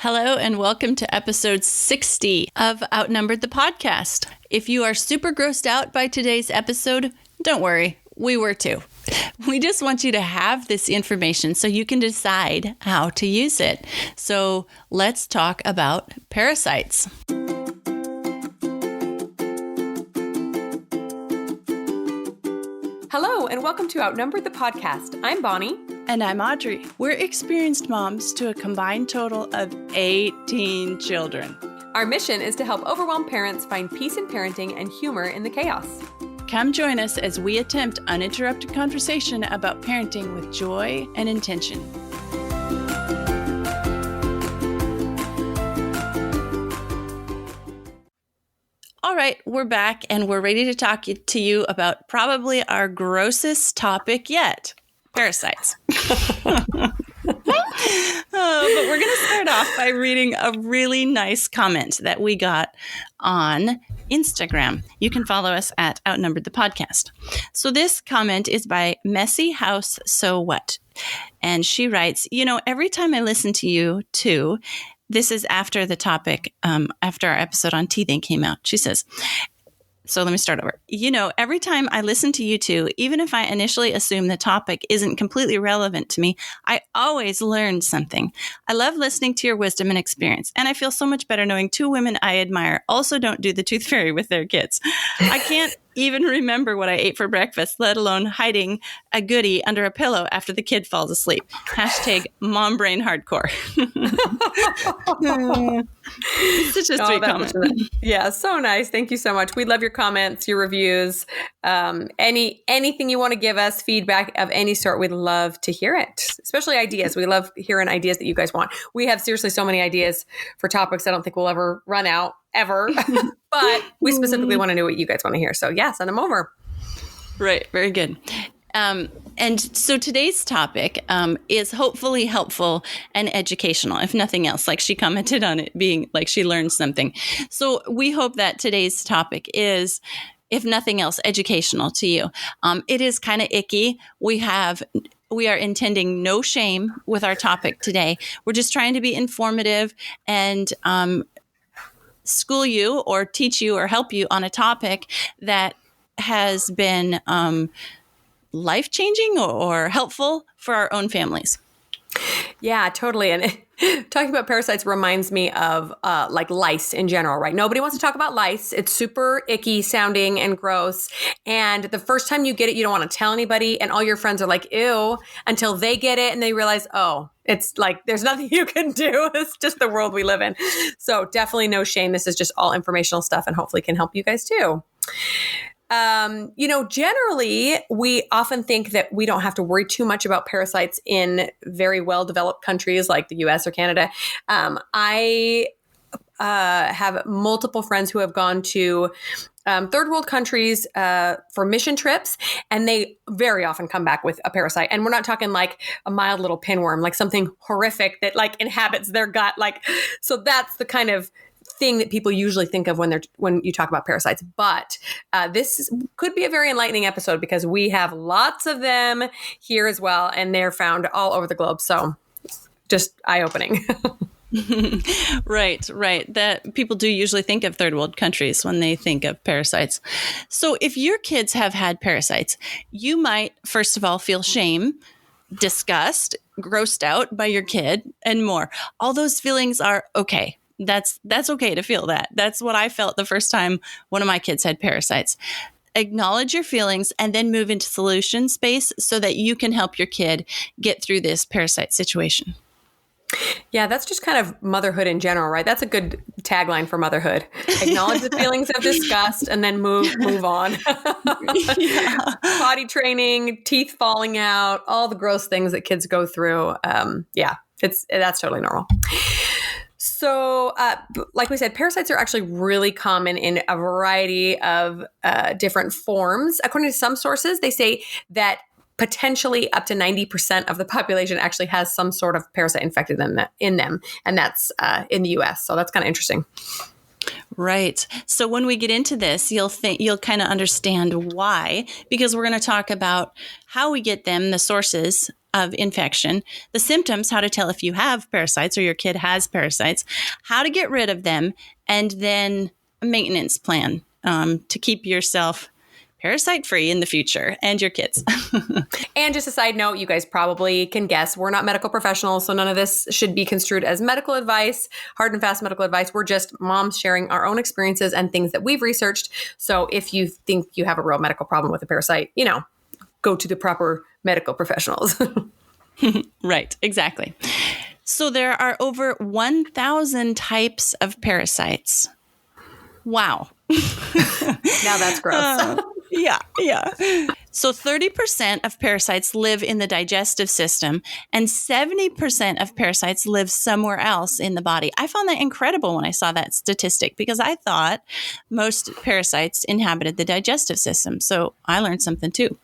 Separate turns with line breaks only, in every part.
Hello and welcome to episode 60 of Outnumbered the podcast. If you are super grossed out by today's episode, don't worry, we were too. We just want you to have this information so you can decide how to use it. So let's talk about parasites.
Hello, and welcome to Outnumbered the podcast. I'm Bonnie.
And I'm Audrey. We're experienced moms to a combined total of 18 children.
Our mission is to help overwhelmed parents find peace in parenting and humor in the chaos.
Come join us as we attempt uninterrupted conversation about parenting with joy and intention. All right, we're back and we're ready to talk to you about probably our grossest topic yet. Parasites. But we're going to start off by reading a really nice comment that we got on Instagram. You can follow us at Outnumbered the Podcast. So this comment is by Messy House So What? And she writes, every time I listen to you too, this is after the topic, after our episode on teething came out. She says, so let me start over. Every time I listen to you two, even if I initially assume the topic isn't completely relevant to me, I always learn something. I love listening to your wisdom and experience, and I feel so much better knowing two women I admire also don't do the tooth fairy with their kids. I can't even remember what I ate for breakfast, let alone hiding a goodie under a pillow after the kid falls asleep. Hashtag mom brain hardcore. Such a sweet comment.
Yeah, so nice. Thank you so much. We love your comments, your reviews, anything you want to give us, feedback of any sort. We'd love to hear it, especially ideas. We love hearing ideas that you guys want. We have seriously so many ideas for topics I don't think we'll ever run out, ever. But we specifically want to know what you guys want to hear. So yeah, send them over.
Right. Very good. And so today's topic is hopefully helpful and educational, if nothing else, like she commented on it being like she learned something. So we hope that today's topic is, if nothing else, educational to you. It is kind of icky. We are intending no shame with our topic today. We're just trying to be informative and school you or teach you or help you on a topic that has been life-changing or helpful for our own families.
Yeah, totally. And talking about parasites reminds me of like lice in general, right? Nobody wants to talk about lice. It's super icky sounding and gross. And the first time you get it, you don't want to tell anybody. And all your friends are like, ew, until they get it and they realize, oh, it's like there's nothing you can do. It's just the world we live in. So definitely no shame. This is just all informational stuff and hopefully can help you guys too. Generally, we often think that we don't have to worry too much about parasites in very well-developed countries like the US or Canada. I have multiple friends who have gone to third world countries for mission trips, and they very often come back with a parasite. And we're not talking like a mild little pinworm, like something horrific that like inhabits their gut. So that's the kind of thing that people usually think of when you talk about parasites. But this could be a very enlightening episode because we have lots of them here as well, and they're found all over the globe. So just eye-opening.
Right. That people do usually think of third world countries when they think of parasites. So if your kids have had parasites, you might, first of all, feel shame, disgust, grossed out by your kid, and more. All those feelings are okay. That's okay to feel that. That's what I felt the first time one of my kids had parasites. Acknowledge your feelings and then move into solution space so that you can help your kid get through this parasite situation.
Yeah, that's just kind of motherhood in general, right? That's a good tagline for motherhood. Acknowledge the feelings of disgust and then move on. Yeah. Potty training, teeth falling out, all the gross things that kids go through. That's totally normal. So, like we said, parasites are actually really common in a variety of different forms. According to some sources, they say that potentially up to 90% of the population actually has some sort of parasite infected in them, and that's in the U.S. So that's kind of interesting.
Right. So when we get into this, you'll kind of understand why, because we're going to talk about how we get them, the sources of infection, the symptoms, how to tell if you have parasites or your kid has parasites, how to get rid of them, and then a maintenance plan to keep yourself parasite free in the future and your kids.
And just a side note, you guys probably can guess, we're not medical professionals, so none of this should be construed as medical advice, hard and fast medical advice. We're just moms sharing our own experiences and things that we've researched. So if you think you have a real medical problem with a parasite, go to the proper medical professionals.
Right, exactly. So there are over 1,000 types of parasites. Wow.
Now that's gross.
Yeah. So 30% of parasites live in the digestive system, and 70% of parasites live somewhere else in the body. I found that incredible when I saw that statistic, because I thought most parasites inhabited the digestive system. So I learned something too.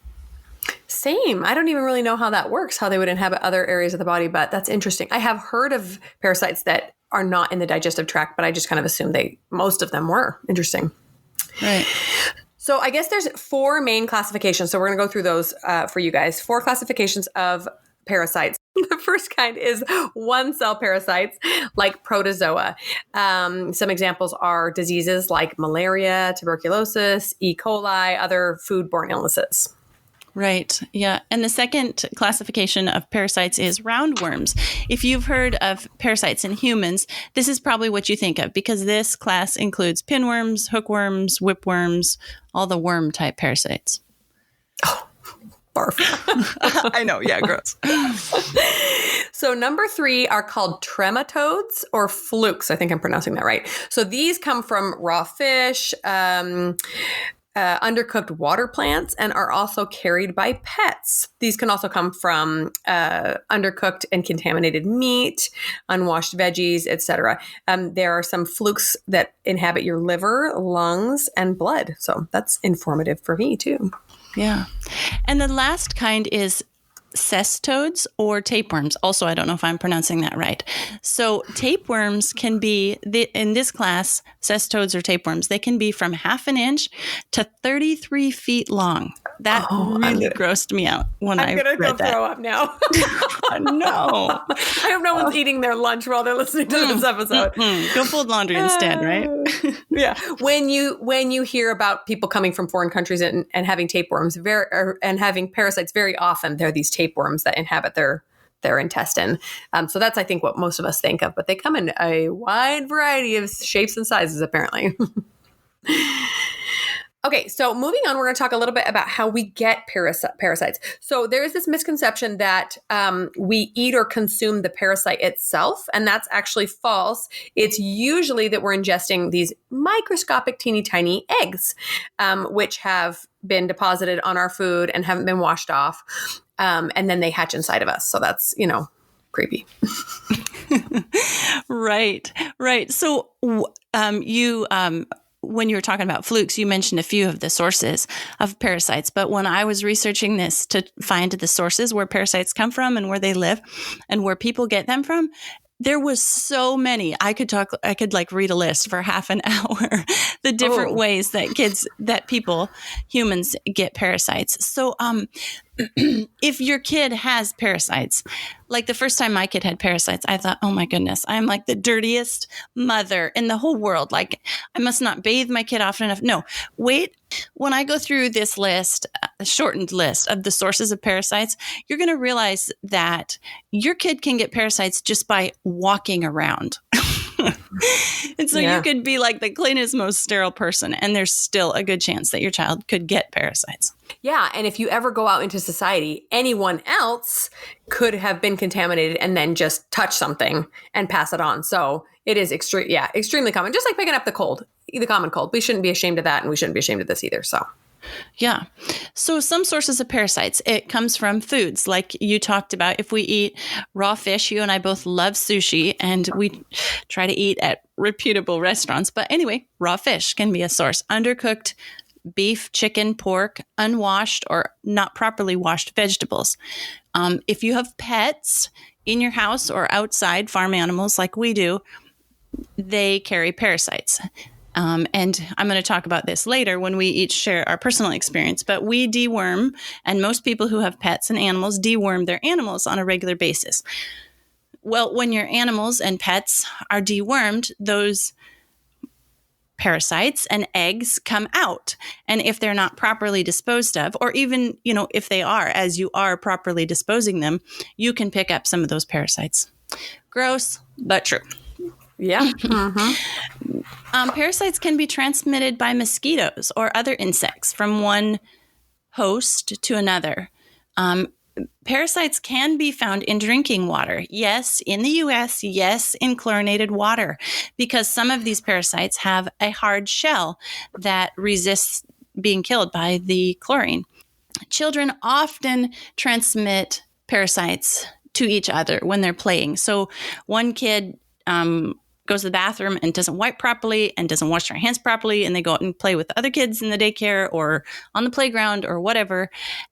Same. I don't even really know how that works, how they would inhabit other areas of the body, but that's interesting. I have heard of parasites that are not in the digestive tract, but I just kind of assumed most of them were. Interesting.
Right.
So I guess there's 4 main classifications. So we're going to go through those for you guys. 4 classifications of parasites. The first kind is one-cell parasites, like protozoa. Some examples are diseases like malaria, tuberculosis, E. coli, other foodborne illnesses.
Right. Yeah. And the second classification of parasites is roundworms. If you've heard of parasites in humans, this is probably what you think of, because this class includes pinworms, hookworms, whipworms, all the worm type parasites.
Oh, barf.
I know. Yeah. Gross.
So number 3 are called trematodes or flukes. I think I'm pronouncing that right. So these come from raw fish, undercooked water plants, and are also carried by pets. These can also come from undercooked and contaminated meat, unwashed veggies, etc. There are some flukes that inhabit your liver, lungs, and blood. So that's informative for me too.
Yeah. And the last kind is cestodes or tapeworms. Also, I don't know if I'm pronouncing that right. So tapeworms can be, in this class, cestodes or tapeworms, they can be from half an inch to 33 feet long. That really grossed me out when I read that. I'm going to go
throw up now.
No.
I hope no one's eating their lunch while they're listening to this episode.
Go fold laundry instead, right?
Yeah. When you hear about people coming from foreign countries and having tapeworms and having parasites, very often they're these tapeworms that inhabit their intestine. So that's, I think, what most of us think of, but they come in a wide variety of shapes and sizes, apparently. Okay, so moving on, we're going to talk a little bit about how we get parasites. So there is this misconception that we eat or consume the parasite itself, and that's actually false. It's usually that we're ingesting these microscopic, teeny tiny eggs, which have been deposited on our food and haven't been washed off, and then they hatch inside of us. So that's, creepy.
Right. So when you were talking about flukes, you mentioned a few of the sources of parasites. But when I was researching this to find the sources where parasites come from and where they live and where people get them from, there was so many. I could read a list for half an hour, the different ways that humans get parasites. So, if your kid has parasites, like the first time my kid had parasites, I thought, oh my goodness, I'm like the dirtiest mother in the whole world. Like, I must not bathe my kid often enough. No, wait. When I go through this list, a shortened list of the sources of parasites, you're going to realize that your kid can get parasites just by walking around. And so you could be like the cleanest, most sterile person, and there's still a good chance that your child could get parasites.
Yeah. And if you ever go out into society, anyone else could have been contaminated and then just touch something and pass it on. So it is extremely common, just like picking up the common cold. We shouldn't be ashamed of that, and we shouldn't be ashamed of this either. So.
Yeah. So some sources of parasites, it comes from foods like you talked about. If we eat raw fish, you and I both love sushi, and we try to eat at reputable restaurants. But anyway, raw fish can be a source. Undercooked beef, chicken, pork, unwashed or not properly washed vegetables. If you have pets in your house or outside, farm animals like we do, they carry parasites. And I'm going to talk about this later when we each share our personal experience, but we deworm, and most people who have pets and animals deworm their animals on a regular basis. Well, when your animals and pets are dewormed, those parasites and eggs come out. And if they're not properly disposed of, or even, if they are, as you are properly disposing them, you can pick up some of those parasites. Gross, but true.
Yeah.
Parasites can be transmitted by mosquitoes or other insects from one host to another. Parasites can be found in drinking water. Yes, in the US, yes, in chlorinated water, because some of these parasites have a hard shell that resists being killed by the chlorine. Children often transmit parasites to each other when they're playing. So one kid goes to the bathroom and doesn't wipe properly and doesn't wash their hands properly, and they go out and play with other kids in the daycare or on the playground or whatever,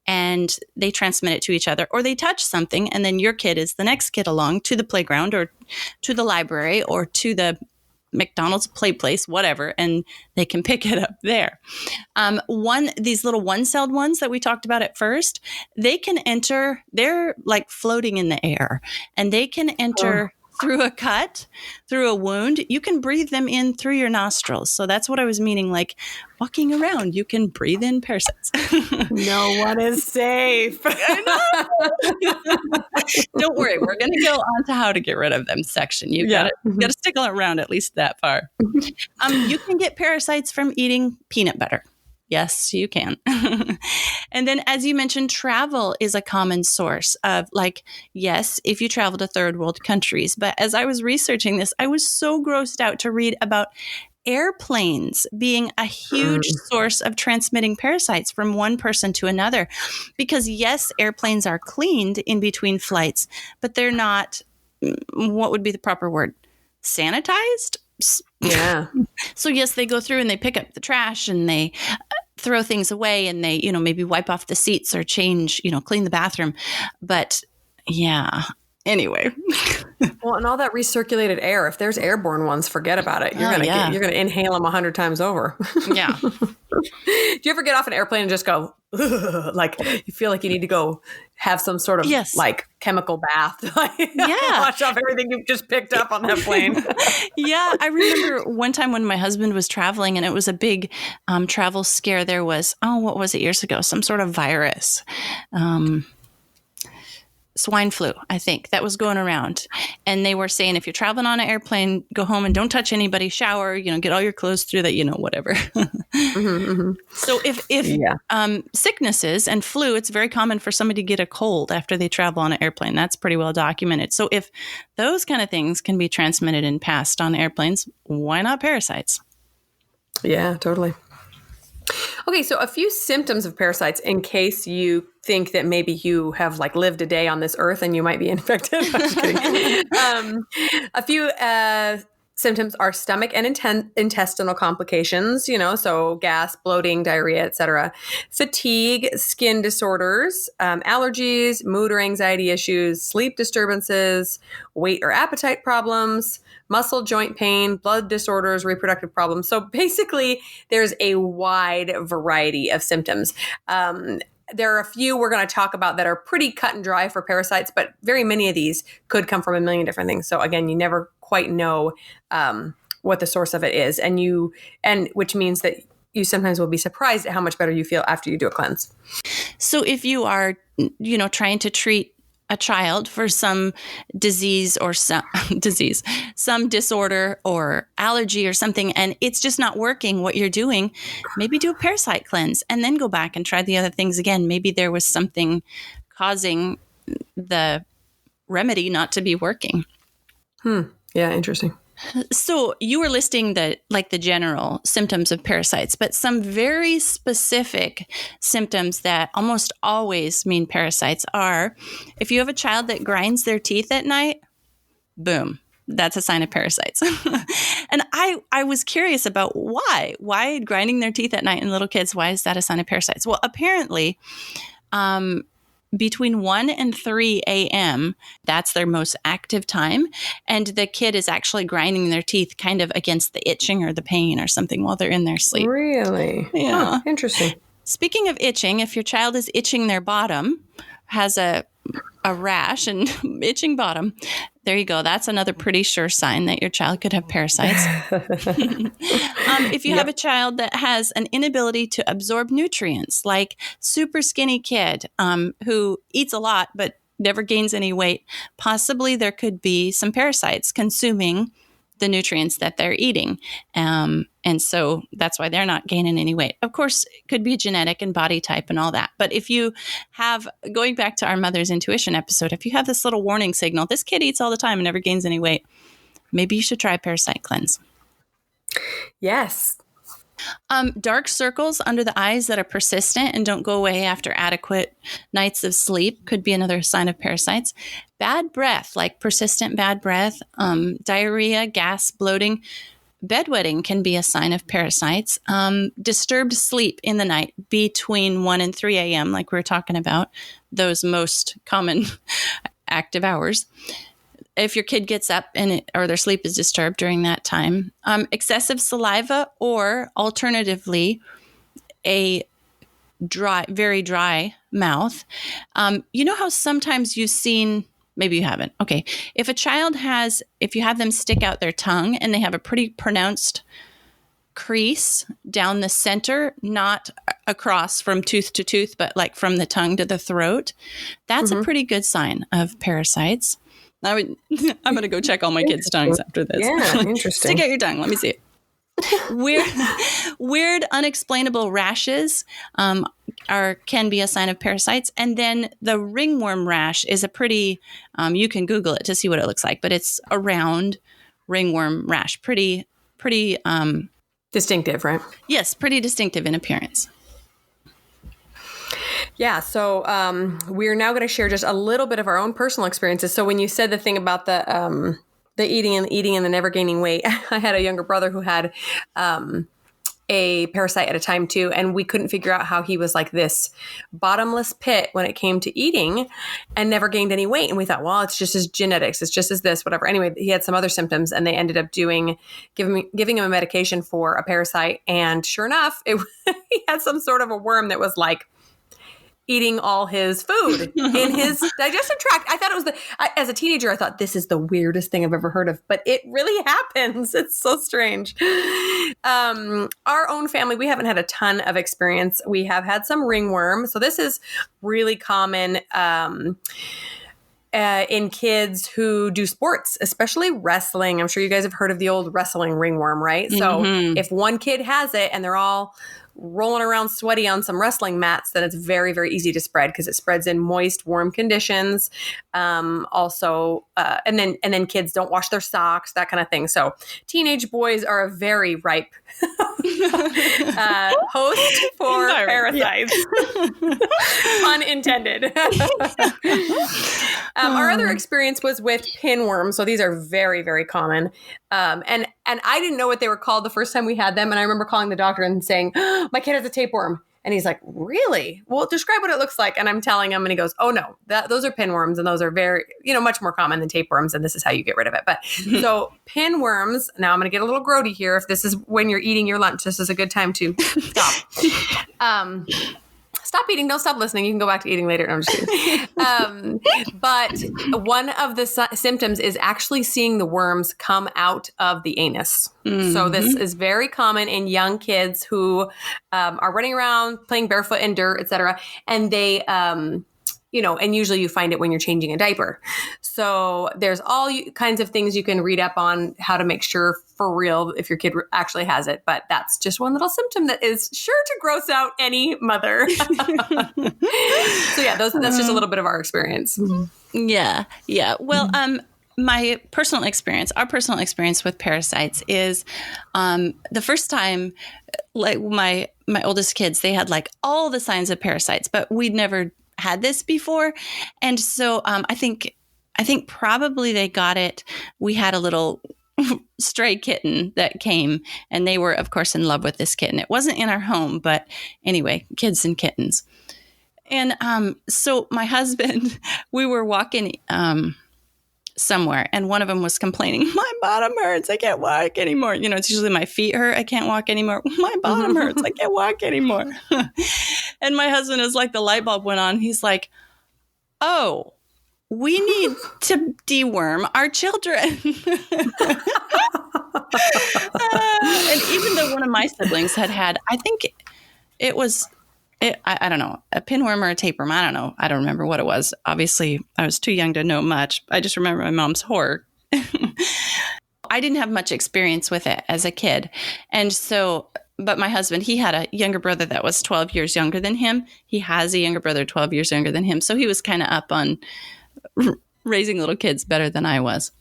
and they transmit it to each other. Or they touch something, and then your kid is the next kid along to the playground or to the library or to the McDonald's play place, whatever, and they can pick it up there. These little one-celled ones that we talked about at first, they can enter, they're like floating in the air, and they can enter through a cut, through a wound. You can breathe them in through your nostrils. So that's what I was meaning, like walking around, you can breathe in parasites.
No one is safe.
Don't worry, we're going to go on to how to get rid of them section. You got to stick around at least that far. You can get parasites from eating peanut butter. Yes, you can. And then, as you mentioned, travel is a common source of, yes, if you travel to third world countries. But as I was researching this, I was so grossed out to read about airplanes being a huge source of transmitting parasites from one person to another. Because yes, airplanes are cleaned in between flights, but they're not, what would be the proper word? Sanitized?
Yeah.
So yes, they go through and they pick up the trash and they throw things away and they, maybe wipe off the seats or change, clean the bathroom. But yeah, anyway.
Well, and all that recirculated air, if there's airborne ones, forget about it. You're going to inhale them 100 times over.
Yeah.
Do you ever get off an airplane and just go, like you feel like you need to go have some sort of like chemical bath? Wash off everything you've just picked up on that plane.
Yeah. I remember one time when my husband was traveling and it was a big travel scare. There was, what was it years ago? Some sort of virus. Swine flu, I think, that was going around. And they were saying, if you're traveling on an airplane, go home and don't touch anybody, shower, get all your clothes through that, whatever. So if sicknesses and flu, it's very common for somebody to get a cold after they travel on an airplane. That's pretty well documented. So if those kind of things can be transmitted and passed on airplanes, why not parasites?
Yeah, totally. Okay, so a few symptoms of parasites in case you think that maybe you have lived a day on this earth and you might be infected. I'm just kidding. A few symptoms are stomach and intestinal complications, so gas, bloating, diarrhea, etc. Fatigue, skin disorders, allergies, mood or anxiety issues, sleep disturbances, weight or appetite problems, muscle joint pain, blood disorders, reproductive problems. So basically, there's a wide variety of symptoms. There are a few we're going to talk about that are pretty cut and dry for parasites, but very many of these could come from a million different things. So again, you never quite know what the source of it is, and which means that you sometimes will be surprised at how much better you feel after you do a cleanse.
So if you are, trying to treat a child for some disease or some disorder or allergy or something, and it's just not working what you're doing, maybe do a parasite cleanse and then go back and try the other things again. Maybe there was something causing the remedy not to be working.
Yeah, interesting.
So you were listing the general symptoms of parasites, but some very specific symptoms that almost always mean parasites are, if you have a child that grinds their teeth at night, boom, that's a sign of parasites. And I was curious about why grinding their teeth at night in little kids, why is that a sign of parasites? Well, apparently, between 1 and 3 a.m., that's their most active time. And the kid is actually grinding their teeth kind of against the itching or the pain or something while they're in their sleep.
Really?
Yeah.
Huh, interesting.
Speaking of itching, if your child is itching their bottom, has a rash and itching bottom, there you go. That's another pretty sure sign that your child could have parasites. If you have a child that has an inability to absorb nutrients, like super skinny kid who eats a lot but never gains any weight, possibly there could be some parasites consuming the nutrients that they're eating. And so that's why they're not gaining any weight. Of course, it could be genetic and body type and all that. But if you have, going back to our Mother's Intuition episode, if you have this little warning signal, this kid eats all the time and never gains any weight, maybe you should try Parasite Cleanse.
Yes.
Dark circles under the eyes that are persistent and don't go away after adequate nights of sleep could be another sign of parasites. Bad breath, like persistent bad breath, diarrhea, gas, bloating, bedwetting can be a sign of parasites. Disturbed sleep in the night between 1 and 3 a.m., like we were talking about, those most common active hours. If your kid gets up or their sleep is disturbed during that time, excessive saliva, or alternatively, a very dry mouth. You know how sometimes you've seen, maybe you haven't. Okay. If you have them stick out their tongue and they have a pretty pronounced crease down the center, not across from tooth to tooth, but like from the tongue to the throat, that's a pretty good sign of parasites. I'm going to go check all my kids' tongues after this.
Yeah, interesting.
Stick out your tongue. Let me see it. Weird, unexplainable rashes can be a sign of parasites. And then the ringworm rash is a pretty, you can Google it to see what it looks like, but it's a round ringworm rash. Pretty
distinctive, right?
Yes, pretty distinctive in appearance.
Yeah, so we're now going to share just a little bit of our own personal experiences. So when you said the thing about the eating and the never gaining weight, I had a younger brother who had a parasite at a time too, and we couldn't figure out how he was like this bottomless pit when it came to eating and never gained any weight. And we thought, well, it's just his genetics, it's just as this, whatever. Anyway, he had some other symptoms, and they ended up giving him a medication for a parasite. And sure enough, he had some sort of a worm that was like eating all his food in his digestive tract. I thought it was as a teenager, I thought this is the weirdest thing I've ever heard of, but it really happens. It's so strange. Our own family, we haven't had a ton of experience. We have had some ringworm. So this is really common, in kids who do sports, especially wrestling. I'm sure you guys have heard of the old wrestling ringworm, right? So if one kid has it and they're all rolling around sweaty on some wrestling mats, then it's very, very easy to spread because it spreads in moist, warm conditions. And then kids don't wash their socks, that kind of thing. So teenage boys are a very ripe host for parasites. Unintended. Our other experience was with pinworms. So these are very, very common. And I didn't know what they were called the first time we had them. And I remember calling the doctor and saying, oh, my kid has a tapeworm. And he's like, really? Well, describe what it looks like. And I'm telling him, and he goes, oh no, those are pinworms. And those are very, much more common than tapeworms. And this is how you get rid of it. But so pinworms, now I'm going to get a little grody here. If this is when you're eating your lunch, this is a good time to stop. Stop eating. Don't stop listening. You can go back to eating later. No, I'm just kidding. But one of the symptoms is actually seeing the worms come out of the anus. So this is very common in young kids who are running around, playing barefoot in dirt, etc. And they, and usually you find it when you're changing a diaper. So there's all kinds of things you can read up on how to make sure for real if your kid actually has it. But that's just one little symptom that is sure to gross out any mother. So yeah, that's just a little bit of our experience.
Yeah. Yeah. Well, our personal experience with parasites is the first time, like my oldest kids, they had like all the signs of parasites, but we'd never had this before. And so I think probably they got it. We had a little stray kitten that came, and they were, of course, in love with this kitten. It wasn't in our home, but anyway, kids and kittens. And so my husband, we were walking somewhere, and one of them was complaining, my bottom hurts, I can't walk anymore. It's usually my feet hurt, I can't walk anymore. My bottom hurts, I can't walk anymore. And my husband is like, the light bulb went on. He's like, oh, we need to deworm our children. And even though one of my siblings had, I think it was, I don't know, a pinworm or a tapeworm. I don't know. I don't remember what it was. Obviously, I was too young to know much. I just remember my mom's horror. I didn't have much experience with it as a kid. And so, but my husband, he had a younger brother that was 12 years younger than him. He has a younger brother 12 years younger than him. So he was kind of up on raising little kids better than I was.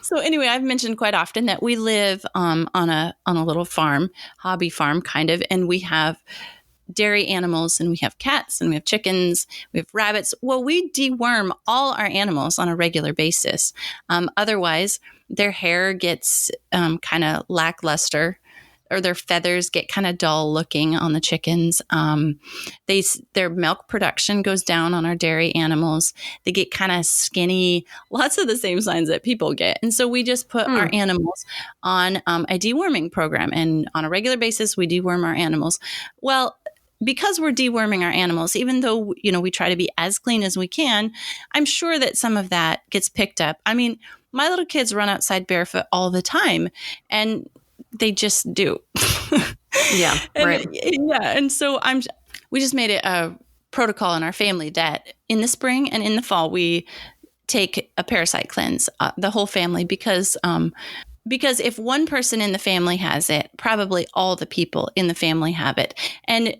So anyway, I've mentioned quite often that we live on a little farm, hobby farm kind of, and we have dairy animals, and we have cats, and we have chickens, we have rabbits. Well, we deworm all our animals on a regular basis. Otherwise, their hair gets kind of lackluster, or their feathers get kind of dull looking on the chickens. Their milk production goes down on our dairy animals. They get kind of skinny, lots of the same signs that people get. And so we just put our animals on a deworming program. And on a regular basis, we deworm our animals. Well, because we're deworming our animals, even though, we try to be as clean as we can, I'm sure that some of that gets picked up. I mean, my little kids run outside barefoot all the time, and they just do.
Yeah, right.
And so we just made it a protocol in our family that in the spring and in the fall, we take a parasite cleanse, the whole family, because if one person in the family has it, probably all the people in the family have it. And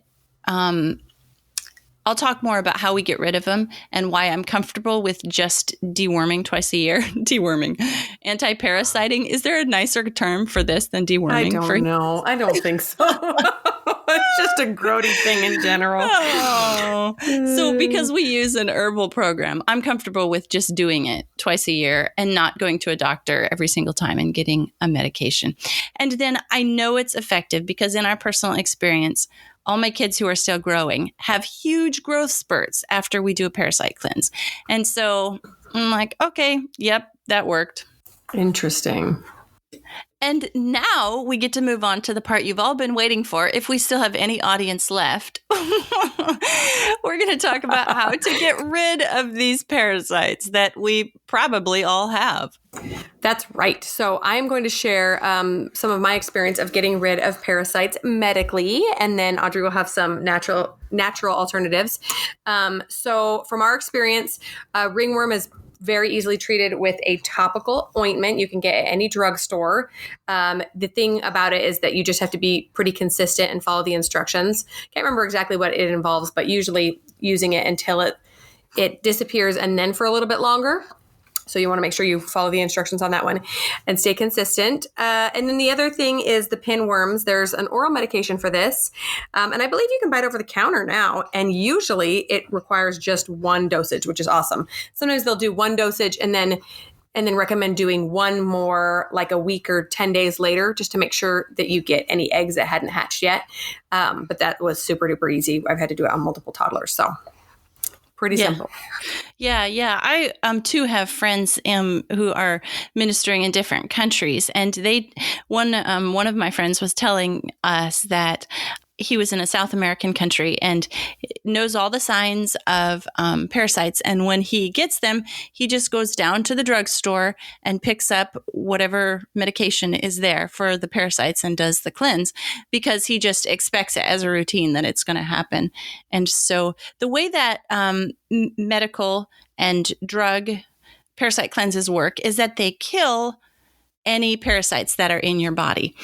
I'll talk more about how we get rid of them and why I'm comfortable with just deworming twice a year. Deworming. Anti-parasiting. Is there a nicer term for this than deworming?
I don't know. I don't think so. It's just a grody thing in general.
Oh. So because we use an herbal program, I'm comfortable with just doing it twice a year and not going to a doctor every single time and getting a medication. And then I know it's effective because in our personal experience, all my kids who are still growing have huge growth spurts after we do a parasite cleanse. And so I'm like, okay, yep, that worked.
Interesting.
And now we get to move on to the part you've all been waiting for. If we still have any audience left, we're going to talk about how to get rid of these parasites that we probably all have.
That's right. So I'm going to share some of my experience of getting rid of parasites medically, and then Audrey will have some natural alternatives. So from our experience, ringworm is very easily treated with a topical ointment you can get at any drugstore. The thing about it is that you just have to be pretty consistent and follow the instructions. Can't remember exactly what it involves, but usually using it until it disappears and then for a little bit longer. So you want to make sure you follow the instructions on that one and stay consistent. And then the other thing is the pinworms. There's an oral medication for this. And I believe you can buy it over the counter now. And usually it requires just one dosage, which is awesome. Sometimes they'll do one dosage and then recommend doing one more like a week or 10 days later, just to make sure that you get any eggs that hadn't hatched yet. But that was super duper easy. I've had to do it on multiple toddlers. So pretty simple.
Yeah. I too have friends who are ministering in different countries, and one of my friends was telling us that he was in a South American country and knows all the signs of parasites. And when he gets them, he just goes down to the drugstore and picks up whatever medication is there for the parasites and does the cleanse, because he just expects it as a routine that it's going to happen. And so the way that medical and drug parasite cleanses work is that they kill any parasites that are in your body.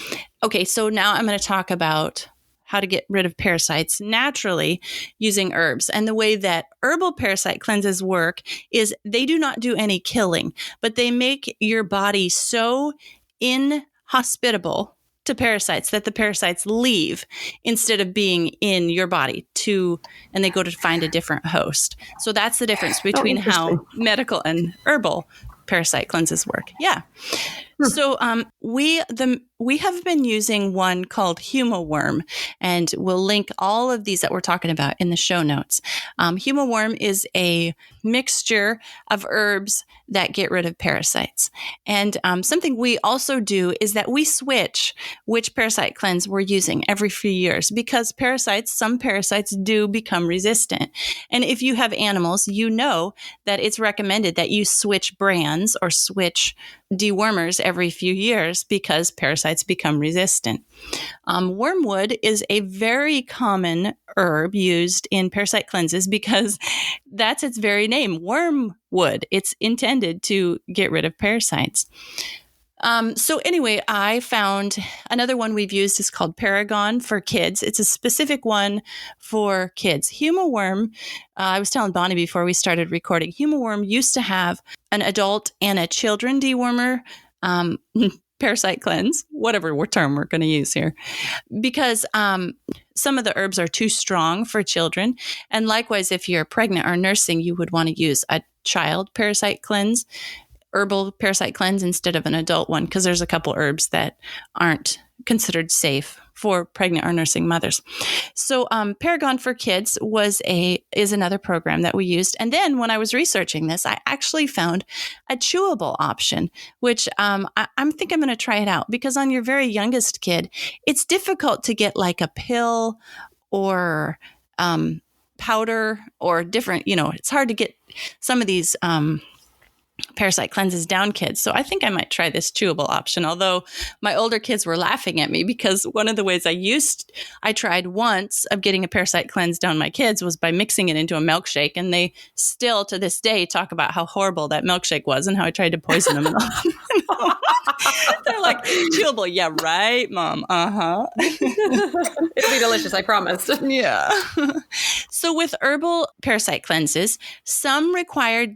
Okay, so now I'm going to talk about how to get rid of parasites naturally using herbs. And the way that herbal parasite cleanses work is they do not do any killing, but they make your body so inhospitable to parasites that the parasites leave instead of being in your body and they go to find a different host. So that's the difference between how medical and herbal parasite cleanses work. Yeah. So we have been using one called Ewww, and we'll link all of these that we're talking about in the show notes. Ewww is a mixture of herbs that get rid of parasites. And something we also do is that we switch which parasite cleanse we're using every few years, because some parasites do become resistant. And if you have animals, you know that it's recommended that you switch brands or switch dewormers every few years because parasites become resistant. Wormwood is a very common herb used in parasite cleanses because that's its very name, wormwood. It's intended to get rid of parasites. So anyway, I found another one we've used is called Paragon for kids. It's a specific one for kids. Ewww, I was telling Bonnie before we started recording, Ewww used to have an adult and a children dewormer parasite cleanse, whatever term we're going to use here, because some of the herbs are too strong for children. And likewise, if you're pregnant or nursing, you would want to use a child parasite cleanse, herbal parasite cleanse, instead of an adult one, because there's a couple herbs that aren't considered safe for pregnant or nursing mothers. So Paragon for Kids is another program that we used. And then when I was researching this, I actually found a chewable option, which I think I'm going to try it out, because on your very youngest kid, it's difficult to get like a pill or powder or different, it's hard to get some of these parasite cleanses down kids. So I think I might try this chewable option, although my older kids were laughing at me, because one of the ways I tried once of getting a parasite cleanse down my kids was by mixing it into a milkshake. And they still to this day talk about how horrible that milkshake was and how I tried to poison them. They're like, chewable. Yeah, right, Mom. Uh-huh.
It'll be delicious, I promise.
Yeah. So with herbal parasite cleanses, some require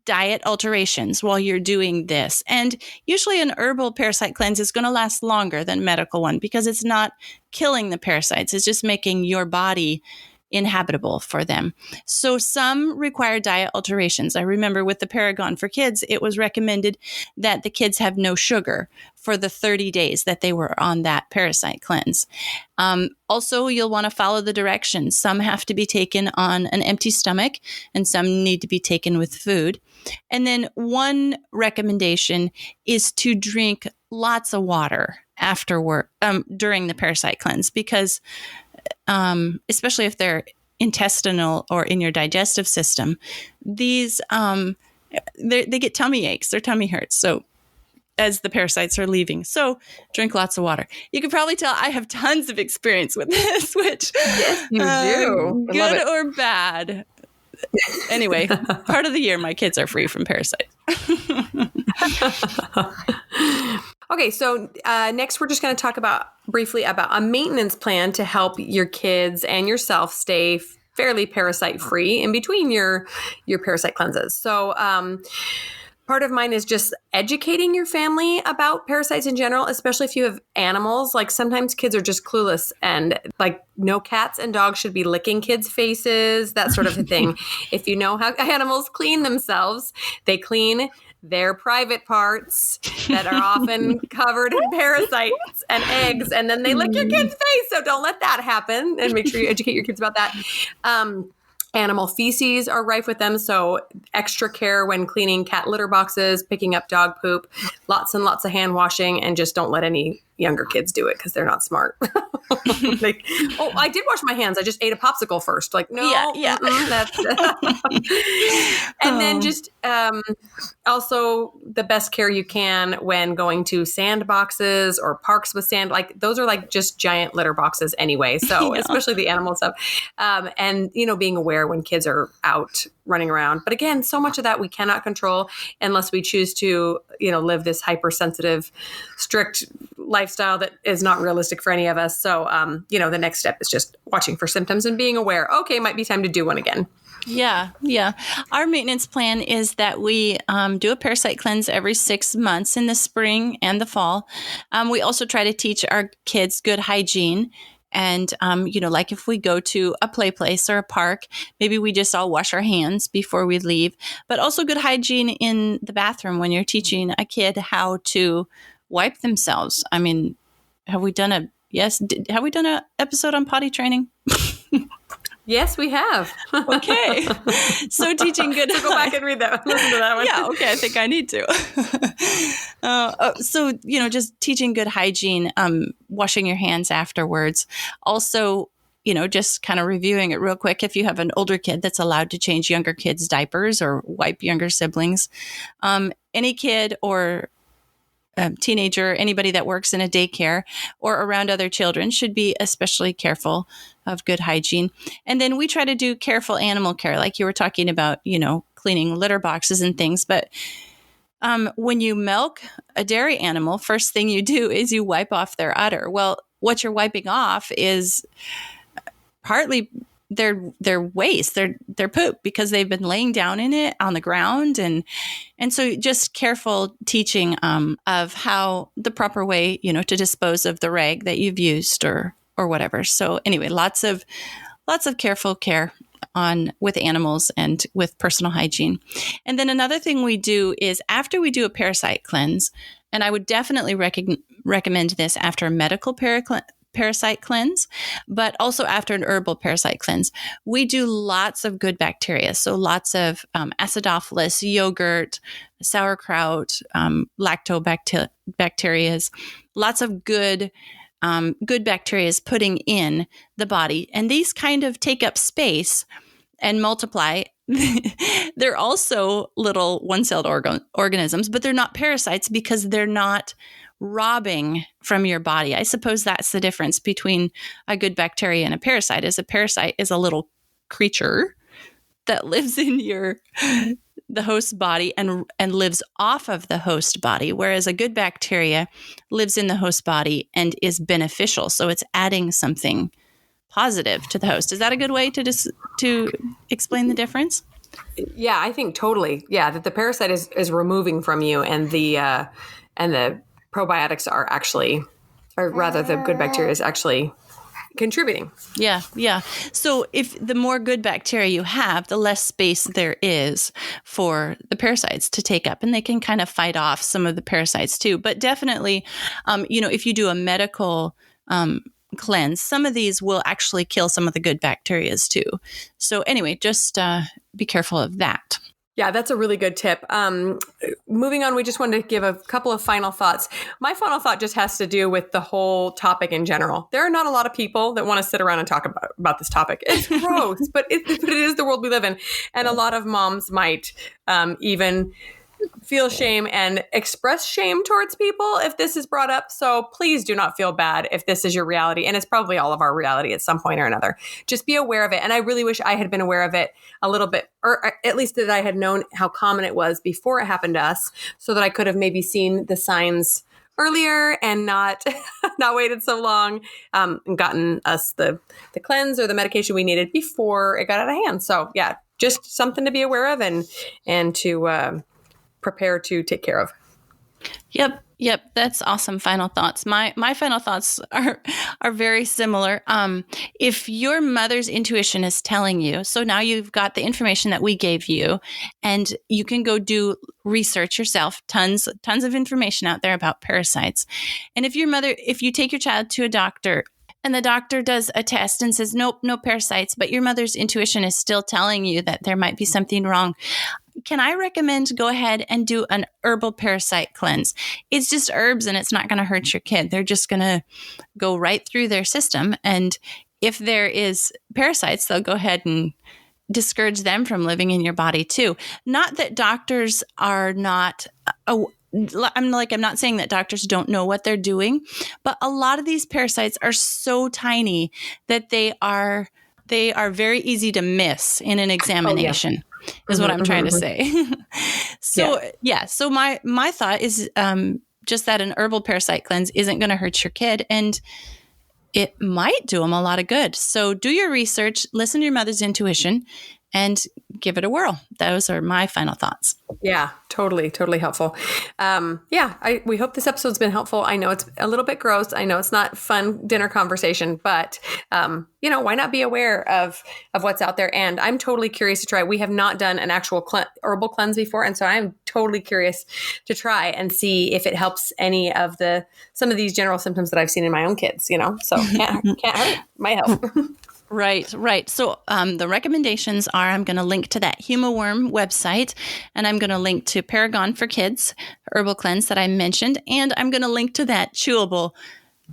diet alterations while you're doing this. And usually an herbal parasite cleanse is going to last longer than medical one, because it's not killing the parasites. It's just making your body inhabitable for them. So some require diet alterations. I remember with the Paragon for Kids, it was recommended that the kids have no sugar for the 30 days that they were on that parasite cleanse. Also, you'll want to follow the directions. Some have to be taken on an empty stomach, and some need to be taken with food. And then one recommendation is to drink lots of water afterward, during the parasite cleanse, because especially if they're intestinal or in your digestive system, these they get tummy aches, their tummy hurts. So as the parasites are leaving. So drink lots of water. You can probably tell I have tons of experience with this, which
yes, you do.
Good or bad. Anyway, part of the year my kids are free from parasites.
Okay, so next we're just going to talk briefly about a maintenance plan to help your kids and yourself stay fairly parasite free in between your parasite cleanses. So part of mine is just educating your family about parasites in general, especially if you have animals. Like sometimes kids are just clueless, and like no cats and dogs should be licking kids' faces, that sort of a thing. If you know how animals clean themselves, they clean their private parts that are often covered in parasites and eggs, and then they lick your kid's face. So don't let that happen, and make sure you educate your kids about that. Animal feces are rife with them, so extra care when cleaning cat litter boxes, picking up dog poop, lots and lots of hand washing, and just don't let any younger kids do it because they're not smart. Like, oh, I did wash my hands. I just ate a popsicle first. Like, no,
yeah.
That's and then just also the best care you can when going to sandboxes or parks with sand. Like those are like just giant litter boxes anyway. So especially the animal stuff, and being aware when kids are out running around. But again, so much of that we cannot control unless we choose to, live this hypersensitive, strict lifestyle that is not realistic for any of us. So, the next step is just watching for symptoms and being aware, okay, it might be time to do one again.
Yeah. Our maintenance plan is that we do a parasite cleanse every 6 months in the spring and the fall. We also try to teach our kids good hygiene. And, like if we go to a play place or a park, maybe we just all wash our hands before we leave, but also good hygiene in the bathroom when you're teaching a kid how to wipe themselves. I mean, have we done have we done a episode on potty training?
Yes, we have.
Okay. So teaching good.
So go back and read that. Listen to that one.
Yeah. Okay. I think I need to. So, just teaching good hygiene, washing your hands afterwards. Also, just kind of reviewing it real quick. If you have an older kid that's allowed to change younger kids' diapers or wipe younger siblings, any kid or teenager, anybody that works in a daycare or around other children should be especially careful of good hygiene. And then we try to do careful animal care, like you were talking about, cleaning litter boxes and things. But when you milk a dairy animal, first thing you do is you wipe off their udder. Well, what you're wiping off is partly their waste, their poop, because they've been laying down in it on the ground. And so just careful teaching of how the proper way, to dispose of the rag that you've used or whatever. So anyway, lots of careful care with animals and with personal hygiene. And then another thing we do is after we do a parasite cleanse, and I would definitely recommend this after a medical parasite cleanse, but also after an herbal parasite cleanse, we do lots of good bacteria. So lots of acidophilus, yogurt, sauerkraut, lactobacterias, lots of good bacteria putting in the body. And these kind of take up space and multiply. They're also little one-celled organisms, but they're not parasites because they're not robbing from your body. I suppose that's the difference between a good bacteria and a parasite. Is a parasite is a little creature that lives in the host body and lives off of the host body, whereas a good bacteria lives in the host body and is beneficial. So it's adding something positive to the host. Is that a good way to explain the difference?
Yeah, I think totally. Yeah, that the parasite is removing from you, and the probiotics are actually, or rather, the good bacteria is actually contributing.
Yeah. So if the more good bacteria you have, the less space there is for the parasites to take up, and they can kind of fight off some of the parasites too. But definitely, if you do a medical cleanse, some of these will actually kill some of the good bacteria too. So anyway, just be careful of that.
Yeah, that's a really good tip. Moving on, we just wanted to give a couple of final thoughts. My final thought just has to do with the whole topic in general. There are not a lot of people that want to sit around and talk about this topic. It's gross, but it is the world we live in. And a lot of moms might even feel shame and express shame towards people if this is brought up. So please do not feel bad if this is your reality. And it's probably all of our reality at some point or another. Just be aware of it. And I really wish I had been aware of it a little bit, or at least that I had known how common it was before it happened to us, so that I could have maybe seen the signs earlier and not waited so long and gotten us the cleanse or the medication we needed before it got out of hand. So yeah, just something to be aware of and to prepare to take care of.
Yep. That's awesome. Final thoughts. My final thoughts are very similar. If your mother's intuition is telling you, so now you've got the information that we gave you, and you can go do research yourself, tons of information out there about parasites. And if you take your child to a doctor and the doctor does a test and says, nope, no parasites, but your mother's intuition is still telling you that there might be something wrong, can I recommend go ahead and do an herbal parasite cleanse? It's just herbs and it's not going to hurt your kid. They're just going to go right through their system. And if there is parasites, they'll go ahead and discourage them from living in your body too. Not that doctors are not, I'm not saying that doctors don't know what they're doing, but a lot of these parasites are so tiny that they are very easy to miss in an examination. Oh, yeah. Is what I'm trying to say. So my thought is just that an herbal parasite cleanse isn't going to hurt your kid, and it might do them a lot of good. So do your research, listen to your mother's intuition, and give it a whirl. Those are my final thoughts.
Yeah, totally helpful. We hope this episode's been helpful. I know it's a little bit gross. I know it's not fun dinner conversation, but why not be aware of what's out there? And I'm totally curious to try. We have not done an actual herbal cleanse before, and so I'm totally curious to try and see if it helps any of some of these general symptoms that I've seen in my own kids. So can't hurt. Might help.
Right. So the recommendations are, I'm going to link to that Ewww website, and I'm going to link to Paragon for Kids herbal cleanse that I mentioned, and I'm going to link to that chewable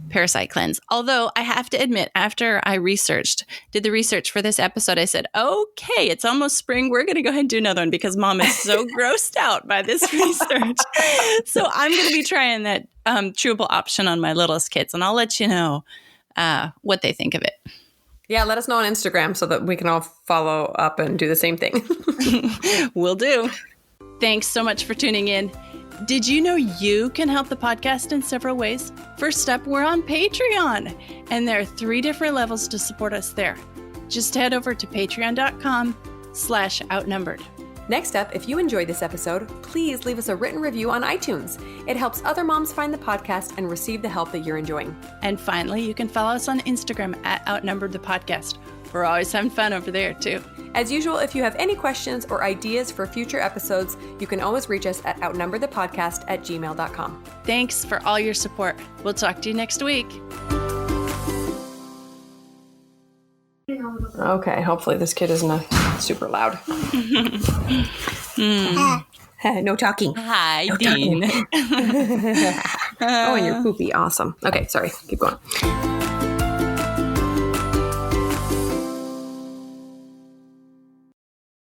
parasite cleanse. Although I have to admit, after I did the research for this episode, I said, okay, it's almost spring. We're going to go ahead and do another one because Mom is so grossed out by this research. So I'm going to be trying that chewable option on my littlest kids, and I'll let you know what they think of it.
Yeah, let us know on Instagram so that we can all follow up and do the same thing.
Will do. Thanks so much for tuning in. Did you know you can help the podcast in several ways? First up, we're on Patreon, and there are 3 different levels to support us there. Just head over to patreon.com/outnumbered.
Next up, if you enjoyed this episode, please leave us a written review on iTunes. It helps other moms find the podcast and receive the help that you're enjoying.
And finally, you can follow us on Instagram at Outnumbered the Podcast. We're always having fun over there, too.
As usual, if you have any questions or ideas for future episodes, you can always reach us at outnumberthepodcast@gmail.com.
Thanks for all your support. We'll talk to you next week.
Okay, hopefully this kid isn't super loud. No talking.
Hi, Dean.
Oh, and you're poopy. Awesome. Okay, sorry. Keep going.